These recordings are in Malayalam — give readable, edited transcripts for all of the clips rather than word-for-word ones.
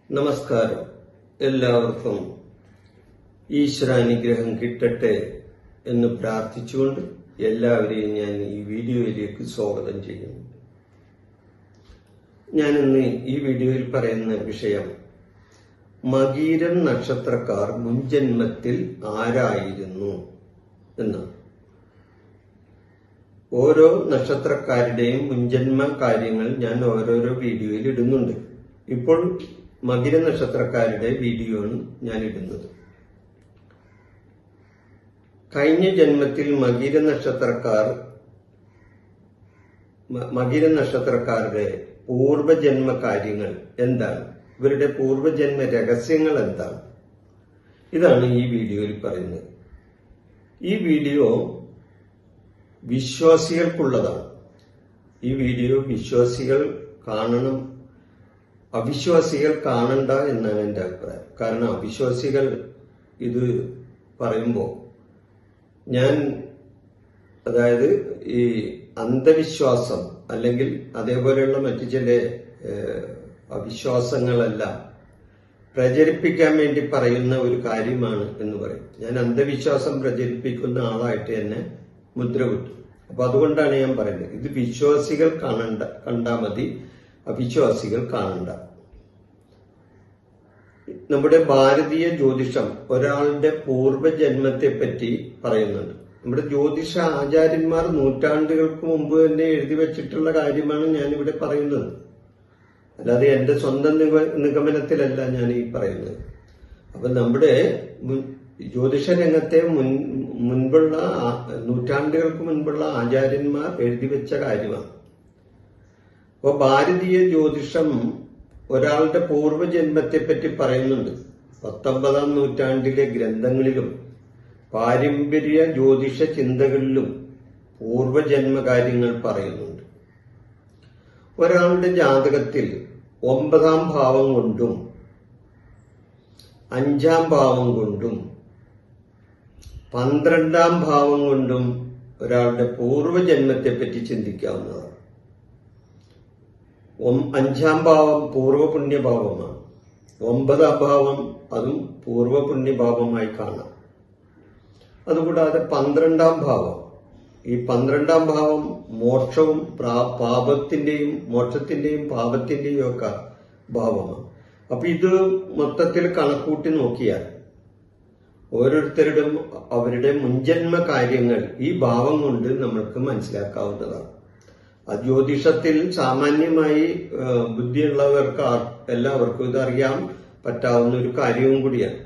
നമസ്കാരം. എല്ലാവർക്കും ഈശ്വരാനുഗ്രഹം കിട്ടട്ടെ എന്ന് പ്രാർത്ഥിച്ചുകൊണ്ട് എല്ലാവരെയും ഞാൻ ഈ വീഡിയോയിലേക്ക് സ്വാഗതം ചെയ്യുന്നു. ഞാനിന്ന് ഈ വീഡിയോയിൽ പറയുന്ന വിഷയം മകീരം നക്ഷത്രക്കാർ മുൻജന്മത്തിൽ ആരായിരുന്നു എന്നാണ്. ഓരോ നക്ഷത്രക്കാരുടെയും മുൻജന്മ കാര്യങ്ങൾ ഞാൻ ഓരോരോ വീഡിയോയിൽ ഇടുന്നുണ്ട്. ഇപ്പോൾ മകീര നക്ഷത്രക്കാരുടെ വീഡിയോ ആണ് ഞാൻ ഇടുന്നത്. കഴിഞ്ഞ ജന്മത്തിൽ മകീര നക്ഷത്രക്കാരുടെ പൂർവജന്മ കാര്യങ്ങൾ എന്താണ്, ഇവരുടെ പൂർവജന്മ രഹസ്യങ്ങൾ എന്താണ്, ഇതാണ് ഈ വീഡിയോയിൽ പറയുന്നത്. ഈ വീഡിയോ വിശ്വാസികൾക്കുള്ളതാണ്. ഈ വീഡിയോ വിശ്വാസികൾ കാണണം, അവിശ്വാസികൾ കാണണ്ട എന്നാണ് എൻ്റെ അഭിപ്രായം. കാരണം അവിശ്വാസികൾ ഇത് പറയുമ്പോൾ അതായത് ഈ അന്ധവിശ്വാസം അല്ലെങ്കിൽ അതേപോലെയുള്ള മറ്റു ചില അവിശ്വാസങ്ങളെല്ലാം പ്രചരിപ്പിക്കാൻ വേണ്ടി പറയുന്ന ഒരു കാര്യമാണ് എന്ന് പറയും. ഞാൻ അന്ധവിശ്വാസം പ്രചരിപ്പിക്കുന്ന ആളായിട്ട് തന്നെ മുദ്ര കുത്തും. അപ്പൊ അതുകൊണ്ടാണ് ഞാൻ പറയുന്നത്, ഇത് വിശ്വാസികൾ കണ്ടാ മതി, അവിശ്വാസികൾ കാണണ്ട. നമ്മുടെ ഭാരതീയ ജ്യോതിഷം ഒരാളുടെ പൂർവ്വജന്മത്തെ പറ്റി പറയുന്നുണ്ട്. നമ്മുടെ ജ്യോതിഷ ആചാര്യന്മാർ നൂറ്റാണ്ടുകൾക്ക് മുമ്പ് തന്നെ എഴുതി വെച്ചിട്ടുള്ള കാര്യമാണ് ഞാനിവിടെ പറയുന്നത്. അല്ലാതെ എന്റെ സ്വന്തം നിഗമനത്തിലല്ല ഞാൻ ഈ പറയുന്നത്. അപ്പൊ നമ്മുടെ ജ്യോതിഷ രംഗത്തെ മുൻപുള്ള നൂറ്റാണ്ടുകൾക്ക് മുൻപുള്ള ആചാര്യന്മാർ എഴുതി വെച്ച കാര്യമാണ്. അപ്പൊ ഭാരതീയ ജ്യോതിഷം ഒരാളുടെ പൂർവ്വജന്മത്തെ പറ്റി പറയുന്നുണ്ട്. 19-ാം നൂറ്റാണ്ടിലെ ഗ്രന്ഥങ്ങളിലും പാരമ്പര്യ ജ്യോതിഷ ചിന്തകളിലും പൂർവ്വജന്മകാര്യങ്ങൾ പറയുന്നുണ്ട്. ഒരാളുടെ ജാതകത്തിൽ 9-ാം ഭാവം കൊണ്ടും 5-ാം ഭാവം കൊണ്ടും 12-ാം ഭാവം കൊണ്ടും ഒരാളുടെ പൂർവ്വജന്മത്തെ പറ്റി ചിന്തിക്കാവുന്നതാണ്. 5-ാം ഭാവം പൂർവ്വപുണ്യഭാവമാണ്. 9-ാം ഭാവം അതും പൂർവ്വപുണ്യഭാവമായി കാണാം. അതുകൂടാതെ 12-ാം ഭാവം, ഈ 12-ാം ഭാവം മോക്ഷവും മോക്ഷത്തിന്റെയും പാപത്തിന്റെയും ഒക്കെ ഭാവമാണ്. അപ്പൊ ഇത് മൊത്തത്തിൽ കണക്കൂട്ടി നോക്കിയാൽ ഓരോരുത്തരുടെയും അവരുടെ മുൻജന്മ കാര്യങ്ങൾ ഈ ഭാവം കൊണ്ട് നമ്മൾക്ക് മനസ്സിലാക്കാവുന്നതാണ്. ജ്യോതിഷത്തിൽ സാമാന്യമായി ബുദ്ധിയുള്ളവർക്ക് എല്ലാവർക്കും ഇതറിയാൻ പറ്റാവുന്ന ഒരു കാര്യവും കൂടിയാണ്.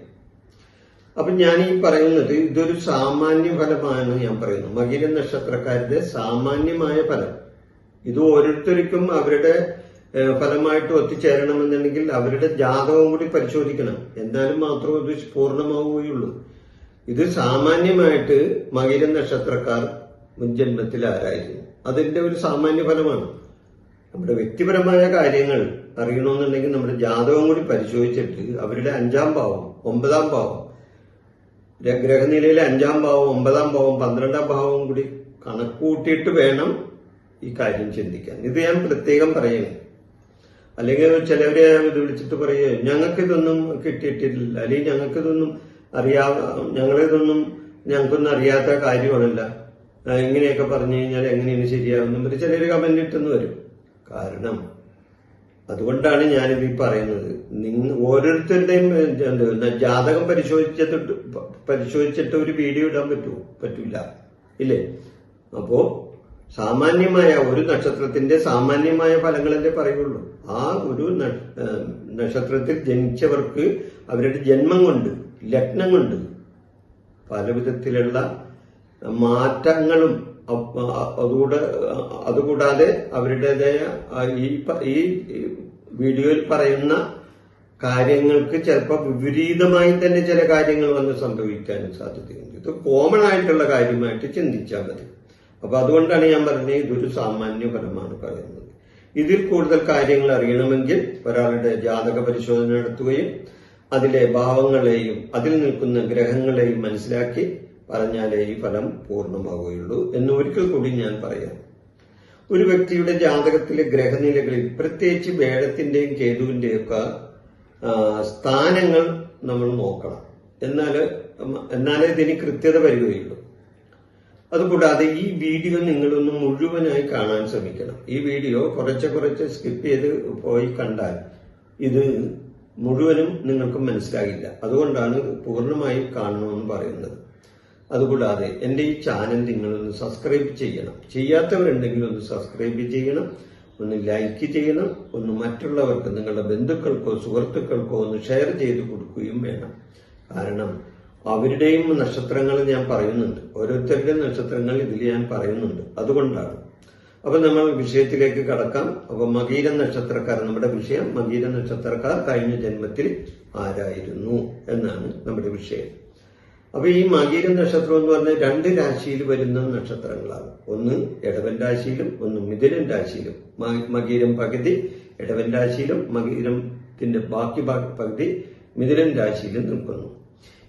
അപ്പൊ ഞാൻ ഈ പറയുന്നത് ഇതൊരു സാമാന്യ ഫലമാണ് ഞാൻ പറയുന്നത്. മകീര നക്ഷത്രക്കാരുടെ സാമാന്യമായ ഫലം. ഇത് ഓരോരുത്തർക്കും അവരുടെ ഫലമായിട്ട് ഒത്തുചേരണമെന്നുണ്ടെങ്കിൽ അവരുടെ ജാതകം കൂടി പരിശോധിക്കണം. എന്നാലും മാത്രമേ ഇത് പൂർണ്ണമാവുകയുള്ളൂ. ഇത് സാമാന്യമായിട്ട് മകീര നക്ഷത്രക്കാർ മുൻജന്മത്തിൽ ആരായിരുന്നു, അതിന്റെ ഒരു സാമാന്യ ഫലമാണ്. നമ്മുടെ വ്യക്തിപരമായ കാര്യങ്ങൾ അറിയണമെന്നുണ്ടെങ്കിൽ നമ്മുടെ ജാതകം കൂടി പരിശോധിച്ചിട്ട് അവരുടെ 5-ാം ഭാവം 9-ാം ഭാവം ഗ്രഹനിലയിലെ 5-ാം ഭാവം 9-ാം ഭാവം 12-ാം ഭാവം കൂടി കണക്കൂട്ടിയിട്ട് വേണം ഈ കാര്യം ചിന്തിക്കാൻ. ഇത് ഞാൻ പ്രത്യേകം പറയുന്നത്. അല്ലെങ്കിൽ ചിലവരെ ഇത് വിളിച്ചിട്ട് പറയുക, ഞങ്ങൾക്കിതൊന്നും കിട്ടിയിട്ടില്ല, അല്ലെങ്കിൽ ഞങ്ങൾക്കൊന്നും അറിയാത്ത കാര്യമാണല്ല, ഇങ്ങനെയൊക്കെ പറഞ്ഞു കഴിഞ്ഞാൽ എങ്ങനെയാണ് ശരിയാവുന്ന ചിലർ കമന്റ് ഇട്ടെന്ന് വരും. കാരണം അതുകൊണ്ടാണ് ഞാനിത് ഈ പറയുന്നത്. ഓരോരുത്തരുടെയും ജാതകം പരിശോധിച്ചിട്ട് ഒരു വീഡിയോ ഇടാൻ പറ്റൂല, ഇല്ലേ? അപ്പോ സാമാന്യമായ ഒരു നക്ഷത്രത്തിന്റെ സാമാന്യമായ ഫലങ്ങളല്ലേ പറയുള്ളൂ. ആ ഒരു നക്ഷത്രത്തിൽ ജനിച്ചവർക്ക് അവരുടെ ജന്മം കൊണ്ട് ലഗ്നം കൊണ്ട് പല വിധത്തിലുള്ള മാറ്റങ്ങളും അതുകൂടാതെ അവരുടേതായ ഈ വീഡിയോയിൽ പറയുന്ന കാര്യങ്ങൾക്ക് ചിലപ്പോൾ വിപരീതമായി തന്നെ ചില കാര്യങ്ങൾ വന്ന് സംഭവിക്കാനും സാധ്യതയുണ്ട്. ഇത് കോമൺ ആയിട്ടുള്ള കാര്യമായിട്ട് ചിന്തിച്ചാൽ മതി. അപ്പൊ അതുകൊണ്ടാണ് ഞാൻ പറഞ്ഞത് ഇതൊരു സാമാന്യ ഫലമാണ് പറയുന്നത്. ഇതിൽ കൂടുതൽ കാര്യങ്ങൾ അറിയണമെങ്കിൽ ഒരാളുടെ ജാതക പരിശോധന നടത്തുകയും അതിലെ ഭാവങ്ങളെയും അതിൽ നിൽക്കുന്ന ഗ്രഹങ്ങളെയും മനസ്സിലാക്കി പറഞ്ഞാലേ ഈ ഫലം പൂർണ്ണമാവുകയുള്ളൂ എന്ന് ഒരിക്കൽ കൂടി ഞാൻ പറയാം. ഒരു വ്യക്തിയുടെ ജാതകത്തിലെ ഗ്രഹനിലകളിൽ പ്രത്യേകിച്ച് വേഴത്തിന്റെയും കേതുവിന്റെയും ഒക്കെ സ്ഥാനങ്ങൾ നമ്മൾ നോക്കണം. എന്നാലേ ഇതിന് കൃത്യത വരികയുള്ളൂ. അതുകൂടാതെ ഈ വീഡിയോ നിങ്ങളൊന്ന് മുഴുവനായി കാണാൻ ശ്രമിക്കണം. ഈ വീഡിയോ കുറച്ച് സ്കിപ്പ് ചെയ്ത് പോയി കണ്ടാൽ ഇത് മുഴുവനും നിങ്ങൾക്ക് മനസ്സിലാകില്ല. അതുകൊണ്ടാണ് പൂർണ്ണമായി കാണണമെന്ന് പറയുന്നത്. അതുകൂടാതെ എൻ്റെ ഈ ചാനൽ നിങ്ങളൊന്ന് സബ്സ്ക്രൈബ് ചെയ്യണം. ചെയ്യാത്തവരുണ്ടെങ്കിൽ ഒന്ന് സബ്സ്ക്രൈബ് ചെയ്യണം, ഒന്ന് ലൈക്ക് ചെയ്യണം, ഒന്ന് മറ്റുള്ളവർക്ക്, നിങ്ങളുടെ ബന്ധുക്കൾക്കോ സുഹൃത്തുക്കൾക്കോ ഒന്ന് ഷെയർ ചെയ്ത് കൊടുക്കുകയും വേണം. കാരണം അവരുടെയും നക്ഷത്രങ്ങൾ ഞാൻ പറയുന്നുണ്ട്, ഓരോരുത്തരുടെയും നക്ഷത്രങ്ങൾ ഇതിൽ ഞാൻ പറയുന്നുണ്ട്. അതുകൊണ്ടാണ്. അപ്പൊ നമ്മൾ വിഷയത്തിലേക്ക് കടക്കാം. അപ്പൊ മകീര നക്ഷത്രക്കാർ, നമ്മുടെ വിഷയം മകീര നക്ഷത്രക്കാർ കഴിഞ്ഞ ജന്മത്തിൽ ആരായിരുന്നു എന്നാണ് നമ്മുടെ വിഷയം. അപ്പൊ ഈ മകീര നക്ഷത്രം എന്ന് പറഞ്ഞാൽ 2 രാശിയിൽ വരുന്ന നക്ഷത്രങ്ങളാണ്. ഒന്ന് ഇടവൻ രാശിയിലും ഒന്ന് മിഥുനൻ രാശിയിലും. മകീരം പകുതി ഇടവൻ രാശിയിലും മകീരത്തിന്റെ ബാക്കി പകുതി മിഥുനൻ രാശിയിലും നിൽക്കുന്നു.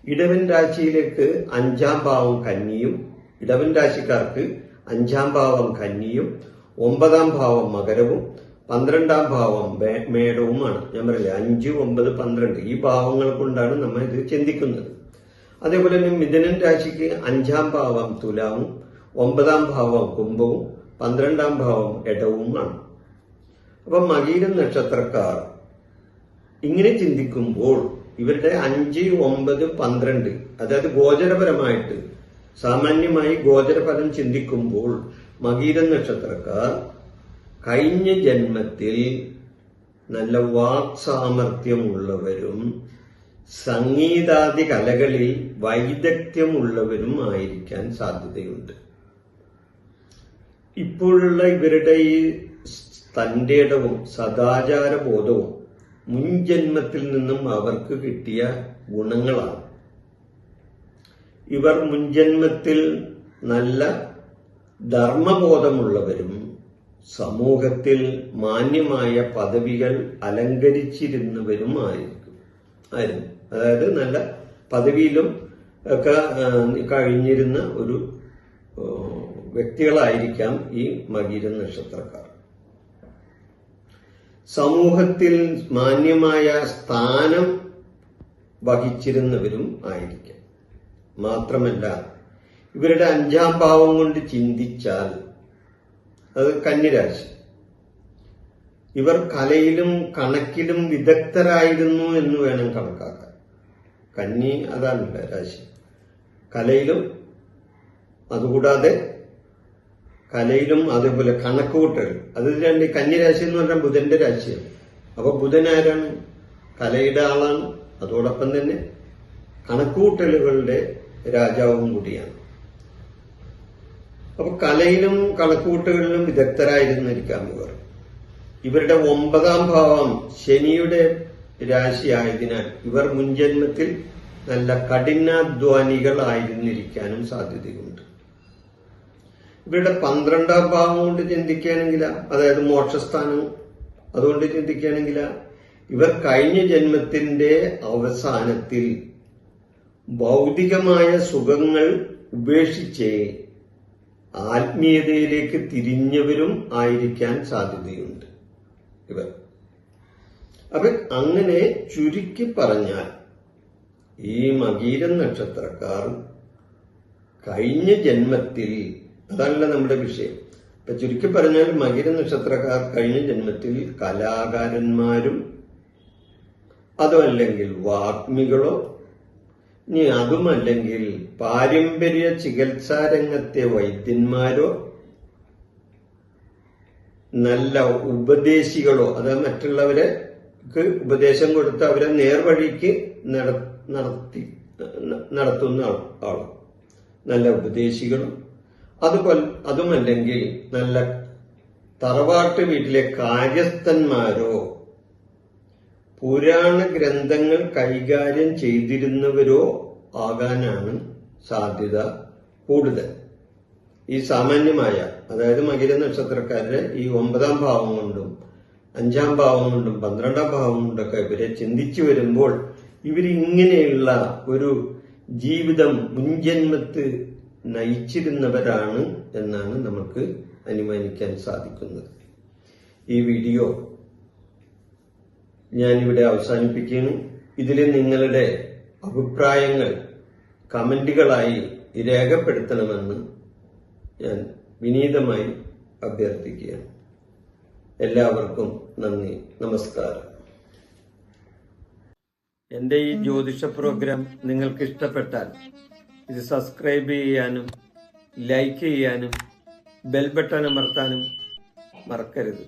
ഇടവൻ രാശിയിലേക്ക് 5-ാം ഭാവം കന്നിയും, ഇടവൻ രാശിക്കാർക്ക് 5-ാം ഭാവം കന്നിയും 9-ാം ഭാവം മകരവും 12-ാം ഭാവം മേടവുമാണ്. ഞാൻ പറയില്ലേ 5, 9, 12 ഈ ഭാവങ്ങൾ കൊണ്ടാണ് നമ്മൾ ഇത് ചിന്തിക്കുന്നത്. അതേപോലെ തന്നെ മിഥുനൻ രാശിക്ക് 5-ാം ഭാവം തുലാവും, 9-ാം ഭാവം കുംഭവും 12-ാം ഭാവം ഇടവുമാണ്. അപ്പൊ മകീര നക്ഷത്രക്കാർ ഇങ്ങനെ ചിന്തിക്കുമ്പോൾ ഇവരുടെ 5, 9, 12 അതായത് ഗോചരപരമായിട്ട് സാമാന്യമായി ഗോചരഫലം ചിന്തിക്കുമ്പോൾ മകീര നക്ഷത്രക്കാർ കഴിഞ്ഞ ജന്മത്തിൽ നല്ല വാക്സാമർഥ്യമുള്ളവരും സംഗീതാദി കലകളിൽ വൈദഗ്ധ്യമുള്ളവരും ആയിരിക്കാൻ സാധ്യതയുണ്ട്. ഇപ്പോഴുള്ള ഇവരുടെ ഈ തന്റേടവും സദാചാരബോധവും മുൻജന്മത്തിൽ നിന്നും അവർക്ക് കിട്ടിയ ഗുണങ്ങളാണ്. ഇവർ മുൻജന്മത്തിൽ നല്ല ധർമ്മബോധമുള്ളവരും സമൂഹത്തിൽ മാന്യമായ പദവികൾ അലങ്കരിച്ചിരുന്നവരുമായിരുന്നു. അതായത് നല്ല പദവിയിലും ഒക്കെ കഴിഞ്ഞിരുന്ന ഒരു വ്യക്തികളായിരിക്കാം ഈ മകീര നക്ഷത്രക്കാർ. സമൂഹത്തിൽ മാന്യമായ സ്ഥാനം വഹിച്ചിരുന്നവരും ആയിരിക്കാം. മാത്രമല്ല ഇവരുടെ 5-ാം ഭാവം കൊണ്ട് ചിന്തിച്ചാൽ അത് കന്നിരാശി, ഇവർ കലയിലും കണക്കിലും വിദഗ്ധരായിരുന്നു എന്ന് വേണം കണക്കാക്കാൻ. കന്നി അതാണല്ല രാശി, കലയിലും, അതുകൂടാതെ കലയിലും അതേപോലെ കണക്കുകൂട്ടൽ, അത് 2 കന്നിരാശി എന്ന് പറഞ്ഞാൽ ബുധന്റെ രാശിയാണ്. അപ്പൊ ബുധൻ ആരാണ്? കലയുടെ ആളാണ്, അതോടൊപ്പം തന്നെ കണക്കുകൂട്ടലുകളുടെ രാജാവും കൂടിയാണ്. അപ്പൊ കലയിലും കണക്കുകൂട്ടലുകളിലും വിദഗ്ധരായിരുന്നിരിക്കാം ഇവർ. ഇവരുടെ 9-ാം ഭാവം ശനിയുടെ രാശി ആയതിനാൽ ഇവർ മുൻജന്മത്തിൽ നല്ല കഠിനാധ്വാനികളായിരുന്നിരിക്കാനും സാധ്യതയുണ്ട്. ഇവരുടെ 12-ാം ഭാവം കൊണ്ട് ചിന്തിക്കുകയാണെങ്കിൽ, അതായത് മോക്ഷസ്ഥാനം, അതുകൊണ്ട് ചിന്തിക്കുകയാണെങ്കിൽ ഇവർ കഴിഞ്ഞ ജന്മത്തിന്റെ അവസാനത്തിൽ ഭൗതികമായ സുഖങ്ങൾ ഉപേക്ഷിച്ച് ആത്മീയതയിലേക്ക് തിരിഞ്ഞവരും ആയിരിക്കാൻ സാധ്യതയുണ്ട് ഇവർ. അപ്പൊ അങ്ങനെ ചുരുക്കി പറഞ്ഞാൽ ഈ മകീര നക്ഷത്രക്കാർ കഴിഞ്ഞ ജന്മത്തിൽ, അതല്ല നമ്മുടെ വിഷയം, ഇപ്പൊ ചുരുക്കി പറഞ്ഞാൽ മകീര നക്ഷത്രക്കാർ കഴിഞ്ഞ ജന്മത്തിൽ കലാകാരന്മാരും അതുമല്ലെങ്കിൽ വാഗ്മികളോ, ഇനി അതുമല്ലെങ്കിൽ പാരമ്പര്യ ചികിത്സാരംഗത്തെ വൈദ്യന്മാരോ, നല്ല ഉപദേശികളോ, അത് മറ്റുള്ളവർക്ക് ഉപദേശം കൊടുത്ത് അവരെ നേർവഴിക്ക് നടത്തുന്ന ആളോ, നല്ല ഉപദേശികളും, അതുമല്ലെങ്കിൽ നല്ല തറവാട്ട് വീട്ടിലെ കാര്യസ്ഥന്മാരോ, പുരാണ ഗ്രന്ഥങ്ങൾ കൈകാര്യം ചെയ്തിരുന്നവരോ ആകാനാണ് സാധ്യത കൂടുതൽ. ഈ സാമാന്യമായ, അതായത് മകീര നക്ഷത്രക്കാരുടെ ഈ 9-ാം ഭാവം കൊണ്ടും 5-ാം ഭാവം കൊണ്ടും 12-ാം ഭാവം കൊണ്ടൊക്കെ ഇവരെ ചിന്തിച്ചു വരുമ്പോൾ ഇവരിങ്ങനെയുള്ള ഒരു ജീവിതം മുൻജന്മത്ത് നയിച്ചിരുന്നവരാണ് എന്നാണ് നമുക്ക് അനുമാനിക്കാൻ സാധിക്കുന്നത്. ഈ വീഡിയോ ഞാനിവിടെ അവസാനിപ്പിക്കുകയാണ്. ഇതിൽ നിങ്ങളുടെ അഭിപ്രായങ്ങൾ കമന്റുകളായി രേഖപ്പെടുത്തണമെന്ന് ഞാൻ വിനീതമായി അഭ്യർത്ഥിക്കുകയാണ്. എല്ലാവർക്കും നന്ദി, നമസ്കാരം. എൻ്റെ ഈ ജ്യോതിഷ പ്രോഗ്രാം നിങ്ങൾക്ക് ഇഷ്ടപ്പെട്ടാൽ ഇത് സബ്സ്ക്രൈബ് ചെയ്യാനും ലൈക്ക് ചെയ്യാനും ബെൽ ബട്ടൺ അമർത്താനും മറക്കരുത്.